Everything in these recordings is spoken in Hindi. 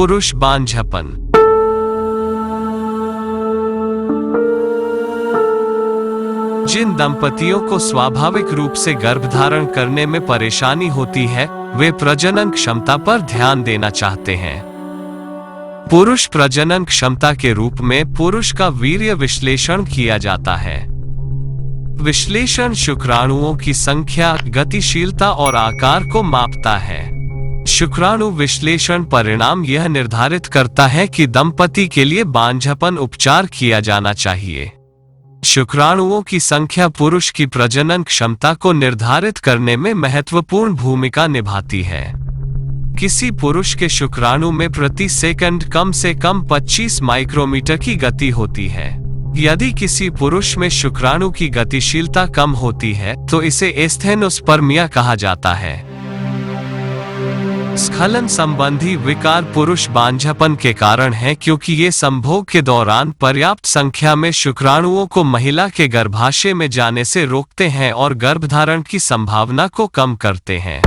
पुरुष बांझपन। जिन दंपतियों को स्वाभाविक रूप से गर्भधारण करने में परेशानी होती है, वे प्रजनन क्षमता पर ध्यान देना चाहते हैं। पुरुष प्रजनन क्षमता के रूप में पुरुष का वीर्य विश्लेषण किया जाता है। विश्लेषण शुक्राणुओं की संख्या, गतिशीलता और आकार को मापता है। शुक्राणु विश्लेषण परिणाम यह निर्धारित करता है कि दंपति के लिए बांझपन उपचार किया जाना चाहिए। शुक्राणुओं की संख्या पुरुष की प्रजनन क्षमता को निर्धारित करने में महत्वपूर्ण भूमिका निभाती है। किसी पुरुष के शुक्राणु में प्रति सेकंड कम से कम 25 माइक्रोमीटर की गति होती है। यदि किसी पुरुष में शुक्राणु की गतिशीलता कम होती है तो इसे एस्थेनोस्पर्मिया कहा जाता है। स्खलन संबंधी विकार पुरुष बांझपन के कारण है, क्योंकि ये संभोग के दौरान पर्याप्त संख्या में शुक्राणुओं को महिला के गर्भाशय में जाने से रोकते हैं और गर्भधारण की संभावना को कम करते हैं।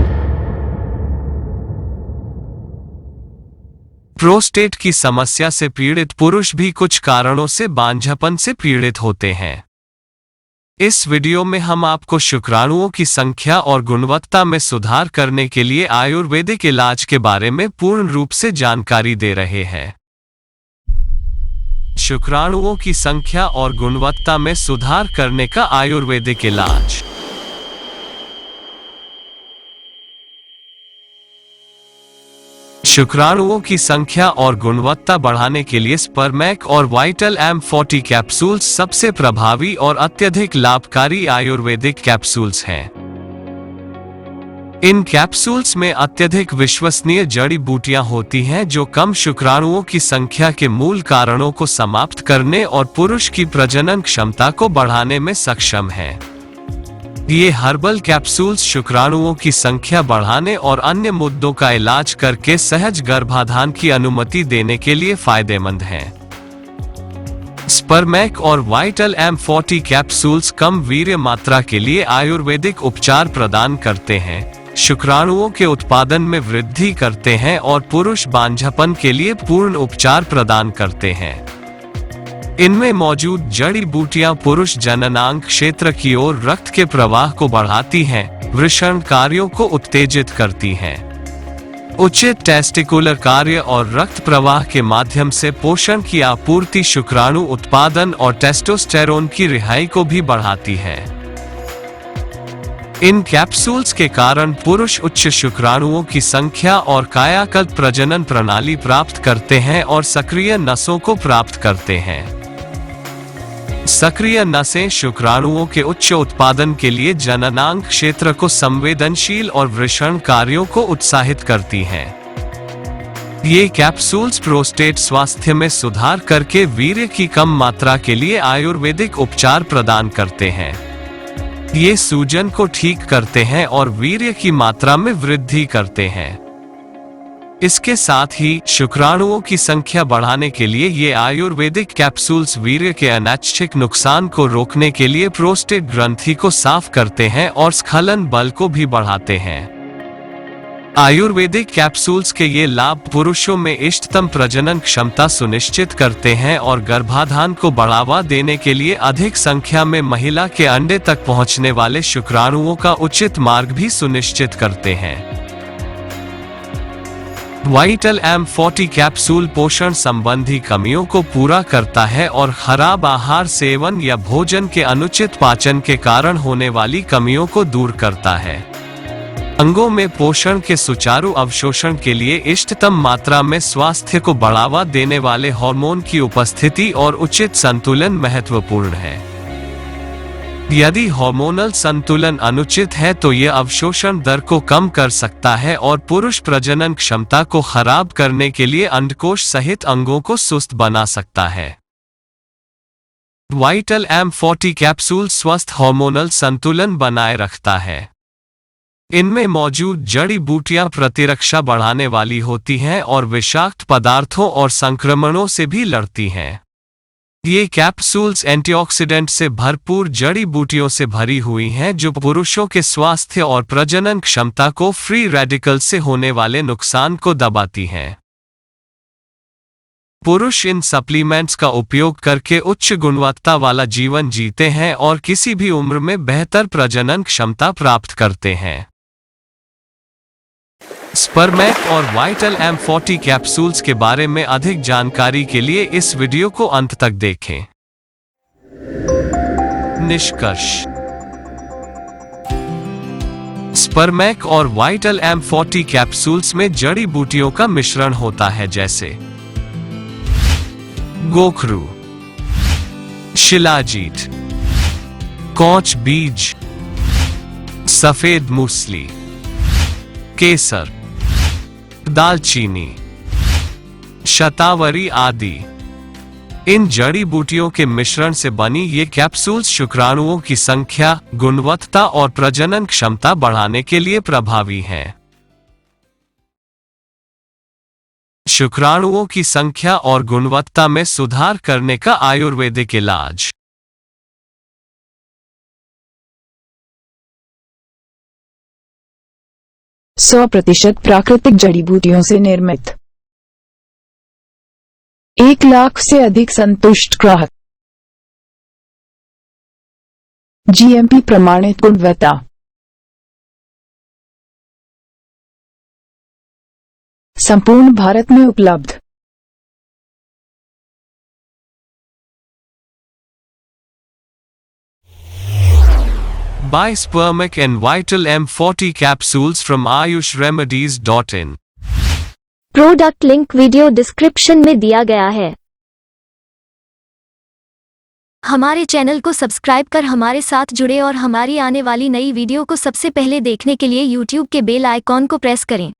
प्रोस्टेट की समस्या से पीड़ित पुरुष भी कुछ कारणों से बांझपन से पीड़ित होते हैं। इस वीडियो में हम आपको शुक्राणुओं की संख्या और गुणवत्ता में सुधार करने के लिए आयुर्वेदिक इलाज के बारे में पूर्ण रूप से जानकारी दे रहे हैं। शुक्राणुओं की संख्या और गुणवत्ता में सुधार करने का आयुर्वेदिक इलाज। शुक्राणुओं की संख्या और गुणवत्ता बढ़ाने के लिए स्पर्मैक और वाइटल M40 कैप्सूल्स सबसे प्रभावी और अत्यधिक लाभकारी आयुर्वेदिक कैप्सूल्स हैं। इन कैप्सूल्स में अत्यधिक विश्वसनीय जड़ी बूटियां होती हैं जो कम शुक्राणुओं की संख्या के मूल कारणों को समाप्त करने और पुरुष की प्रजनन क्षमता को बढ़ाने में सक्षम हैं। ये हर्बल कैप्सूल्स शुक्राणुओं की संख्या बढ़ाने और अन्य मुद्दों का इलाज करके सहज गर्भाधान की अनुमति देने के लिए फायदेमंद हैं। स्पर्मैक और वाइटल M40 कैप्सूल्स कम वीर्य मात्रा के लिए आयुर्वेदिक उपचार प्रदान करते हैं, शुक्राणुओं के उत्पादन में वृद्धि करते हैं और पुरुष बांझपन के लिए पूर्ण उपचार प्रदान करते हैं। इनमें मौजूद जड़ी बूटियां पुरुष जननांग क्षेत्र की ओर रक्त के प्रवाह को बढ़ाती हैं, वृषण कार्यों को उत्तेजित करती हैं। उचित टेस्टिकुलर कार्य और रक्त प्रवाह के माध्यम से पोषण की आपूर्ति शुक्राणु उत्पादन और टेस्टोस्टेरोन की रिहाई को भी बढ़ाती है। इन कैप्सूल्स के कारण पुरुष उच्च शुक्राणुओं की संख्या और कायाकल्प प्रजनन प्रणाली प्राप्त करते हैं और सक्रिय नसों को प्राप्त करते हैं। सक्रिय नसें शुक्राणुओं के उच्च उत्पादन के लिए जननांग क्षेत्र को संवेदनशील और वृषण कार्यों को उत्साहित करती हैं। ये कैप्सूल्स प्रोस्टेट स्वास्थ्य में सुधार करके वीर्य की कम मात्रा के लिए आयुर्वेदिक उपचार प्रदान करते हैं। ये सूजन को ठीक करते हैं और वीर्य की मात्रा में वृद्धि करते हैं। इसके साथ ही शुक्राणुओं की संख्या बढ़ाने के लिए ये आयुर्वेदिक कैप्सूल्स वीर्य के अनैच्छिक नुकसान को रोकने के लिए प्रोस्टेट ग्रंथि को साफ करते हैं और स्खलन बल को भी बढ़ाते हैं। आयुर्वेदिक कैप्सूल्स के ये लाभ पुरुषों में इष्टतम प्रजनन क्षमता सुनिश्चित करते हैं और गर्भाधान को बढ़ावा देने के लिए अधिक संख्या में महिला के अंडे तक पहुंचने वाले शुक्राणुओं का उचित मार्ग भी सुनिश्चित करते हैं। वाइटल M40 कैप्सूल पोषण संबंधी कमियों को पूरा करता है और खराब आहार सेवन या भोजन के अनुचित पाचन के कारण होने वाली कमियों को दूर करता है। अंगों में पोषण के सुचारू अवशोषण के लिए इष्टतम मात्रा में स्वास्थ्य को बढ़ावा देने वाले हार्मोन की उपस्थिति और उचित संतुलन महत्वपूर्ण है। यदि हार्मोनल संतुलन अनुचित है तो यह अवशोषण दर को कम कर सकता है और पुरुष प्रजनन क्षमता को खराब करने के लिए अंडकोश सहित अंगों को सुस्त बना सकता है। वाइटल M40 कैप्सूल स्वस्थ हार्मोनल संतुलन बनाए रखता है। इनमें मौजूद जड़ी बूटियां प्रतिरक्षा बढ़ाने वाली होती हैं और विषाक्त पदार्थों और संक्रमणों से भी लड़ती हैं। ये कैप्सूल्स एंटीऑक्सीडेंट से भरपूर जड़ी बूटियों से भरी हुई हैं जो पुरुषों के स्वास्थ्य और प्रजनन क्षमता को फ्री रेडिकल से होने वाले नुकसान को दबाती हैं। पुरुष इन सप्लीमेंट्स का उपयोग करके उच्च गुणवत्ता वाला जीवन जीते हैं और किसी भी उम्र में बेहतर प्रजनन क्षमता प्राप्त करते हैं। स्पर्मैक और वाइटल M40 कैप्सूल्स के बारे में अधिक जानकारी के लिए इस वीडियो को अंत तक देखें। निष्कर्ष: स्पर्मैक और वाइटल M40 कैप्सूल्स में जड़ी बूटियों का मिश्रण होता है, जैसे गोखरू, शिलाजीत, कौच बीज, सफेद मूसली, केसर, दालचीनी, शतावरी आदि। इन जड़ी बूटियों के मिश्रण से बनी ये कैप्सूल्स शुक्राणुओं की संख्या, गुणवत्ता और प्रजनन क्षमता बढ़ाने के लिए प्रभावी हैं। शुक्राणुओं की संख्या और गुणवत्ता में सुधार करने का आयुर्वेदिक इलाज। सौ 100% प्राकृतिक जड़ी बूटियों से निर्मित। 1 लाख से अधिक संतुष्ट ग्राहक। GMP प्रमाणित गुणवत्ता। संपूर्ण भारत में उपलब्ध। Buy Spermic and Vital M40 capsules from ayushremedies.in। Product link video description में दिया गया है। हमारे चैनल को सब्सक्राइब कर हमारे साथ जुड़े और हमारी आने वाली नई वीडियो को सबसे पहले देखने के लिए YouTube के बेल आइकॉन को प्रेस करें।